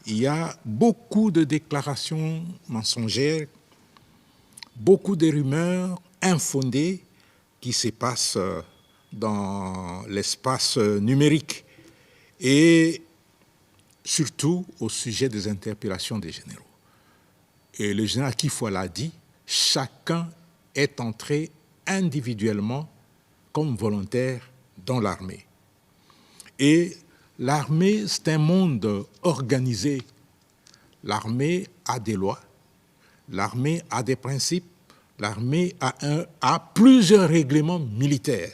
il y a beaucoup de déclarations mensongères, beaucoup de rumeurs infondées qui se passent dans l'espace numérique et surtout au sujet des interpellations des généraux. Et le général Akifo l'a dit, chacun est entré individuellement comme volontaire dans l'armée. Et l'armée, c'est un monde organisé. L'armée a des lois, l'armée a des principes, l'armée a plusieurs règlements militaires.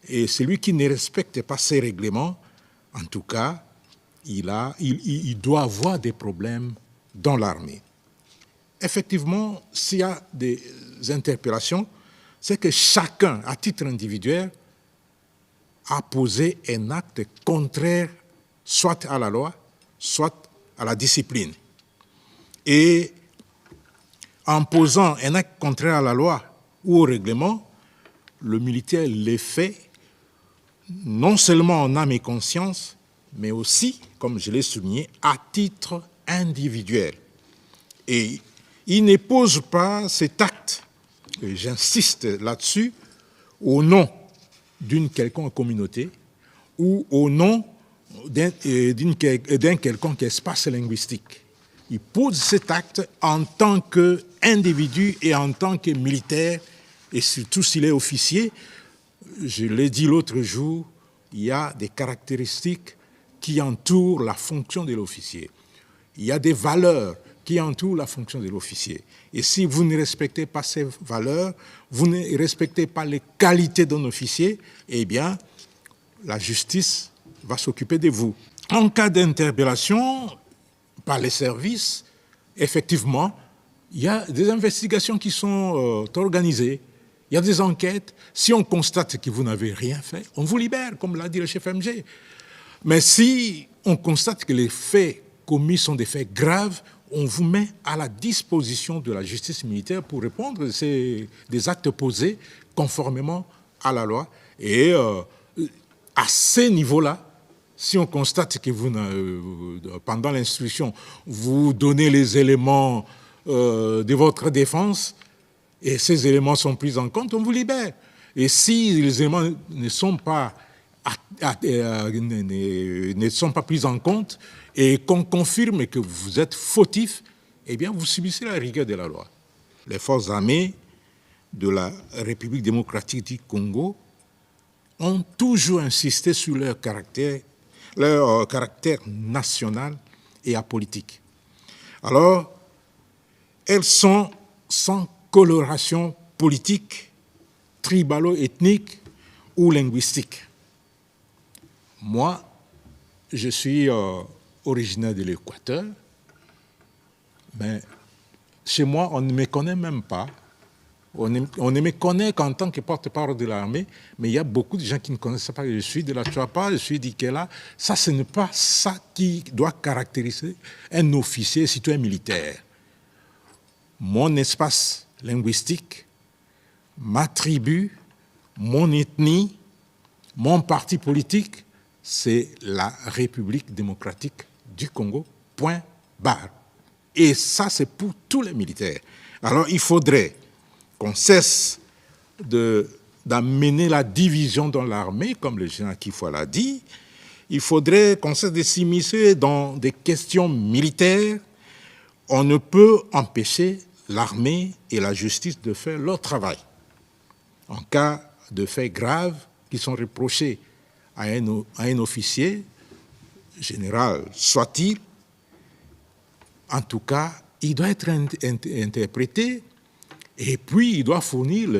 Et celui qui ne respecte pas ces règlements, en tout cas, il doit avoir des problèmes dans l'armée. Effectivement, s'il y a des interpellations, c'est que chacun, à titre individuel, a posé un acte contraire soit à la loi, soit à la discipline. Et en posant un acte contraire à la loi ou au règlement, le militaire le fait non seulement en âme et conscience, mais aussi, comme je l'ai souligné, à titre individuel. Et il ne pose pas cet acte, et j'insiste là-dessus, au nom d'une quelconque communauté ou au nom d'un quelconque espace linguistique. Il pose cet acte en tant qu'individu et en tant que militaire, et surtout s'il est officier. Je l'ai dit l'autre jour, il y a des caractéristiques qui entourent la fonction de l'officier. Il y a des valeurs qui entourent la fonction de l'officier. Et si vous ne respectez pas ces valeurs, vous ne respectez pas les qualités d'un officier, eh bien, la justice va s'occuper de vous. En cas d'interpellation par les services, effectivement, il y a des investigations qui sont organisées. Il y a des enquêtes. Si on constate que vous n'avez rien fait, on vous libère, comme l'a dit le chef MG. Mais si on constate que les faits commis sont des faits graves, on vous met à la disposition de la justice militaire pour répondre des actes posés conformément à la loi. Et à ce niveau-là, si on constate que vous, pendant l'instruction, vous donnez les éléments de votre défense et ces éléments sont pris en compte, on vous libère. Et si les éléments ne sont pas pris en compte et qu'on confirme que vous êtes fautif, eh bien, vous subissez la rigueur de la loi. Les forces armées de la République démocratique du Congo ont toujours insisté sur leur caractère national et apolitique. Alors, elles sont sans coloration politique, tribalo-ethnique ou linguistique. Moi, je suis originaire de l'Équateur, mais chez moi, on ne me connaît même pas. On ne me connaît qu'en tant que porte-parole de l'armée, mais il y a beaucoup de gens qui ne connaissent pas que je suis de la Chuapa, je suis d'Ikela. Ça, ce n'est pas ça qui doit caractériser un officier citoyen militaire. Mon espace linguistique, ma tribu, mon ethnie, mon parti politique, c'est la République démocratique du Congo, point barre. Et ça, c'est pour tous les militaires. Alors, il faudrait qu'on cesse d'amener la division dans l'armée, comme le général Akifo l'a dit. Il faudrait qu'on cesse de s'immiscer dans des questions militaires. On ne peut empêcher l'armée et la justice de faire leur travail. En cas de faits graves qui sont reprochés à un officier, général soit-il, en tout cas, il doit être interprété et puis il doit fournir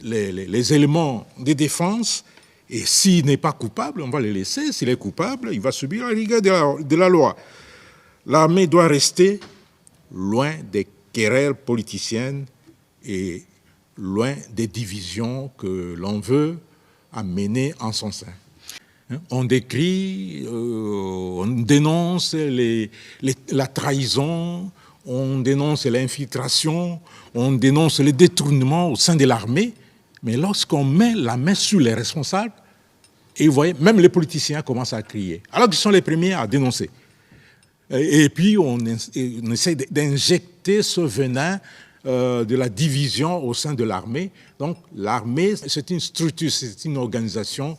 les éléments de défense. Et s'il n'est pas coupable, on va le laisser. S'il est coupable, il va subir la rigueur de la loi. L'armée doit rester loin des querelles politiciennes et loin des divisions que l'on veut amener en son sein. On décrit, on dénonce la trahison, on dénonce l'infiltration, on dénonce le détournement au sein de l'armée, mais lorsqu'on met la main sur les responsables, et vous voyez, même les politiciens commencent à crier, alors qu'ils sont les premiers à dénoncer. Et puis on essaie d'injecter ce venin de la division au sein de l'armée. Donc l'armée, c'est une structure, c'est une organisation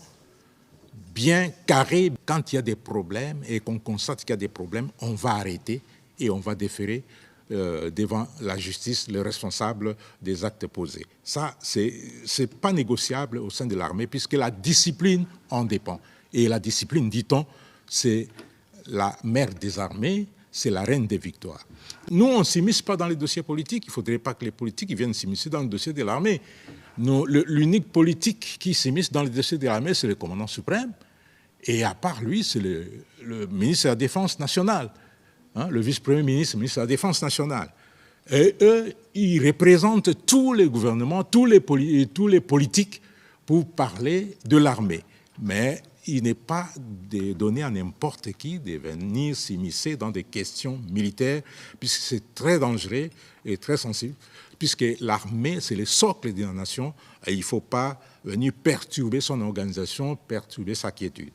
bien carrée. Quand il y a des problèmes et qu'on constate qu'il y a des problèmes, on va arrêter et on va déférer devant la justice les responsables des actes posés. Ça, c'est pas négociable au sein de l'armée puisque la discipline en dépend. Et la discipline, dit-on, c'est la mère des armées, c'est la reine des victoires. Nous, on ne s'immisce pas dans les dossiers politiques. Il ne faudrait pas que les politiques viennent s'immiscer dans le dossier de l'armée. L'unique politique qui s'immisce dans le dossier de l'armée, c'est le commandant suprême. Et à part lui, c'est le ministre de la Défense nationale. Hein, le vice-premier ministre, ministre de la Défense nationale. Et eux, ils représentent tous les gouvernements, tous les politiques pour parler de l'armée. Mais il n'est pas donné à n'importe qui de venir s'immiscer dans des questions militaires, puisque c'est très dangereux et très sensible, puisque l'armée, c'est le socle de la nation, et il ne faut pas venir perturber son organisation, perturber sa quiétude.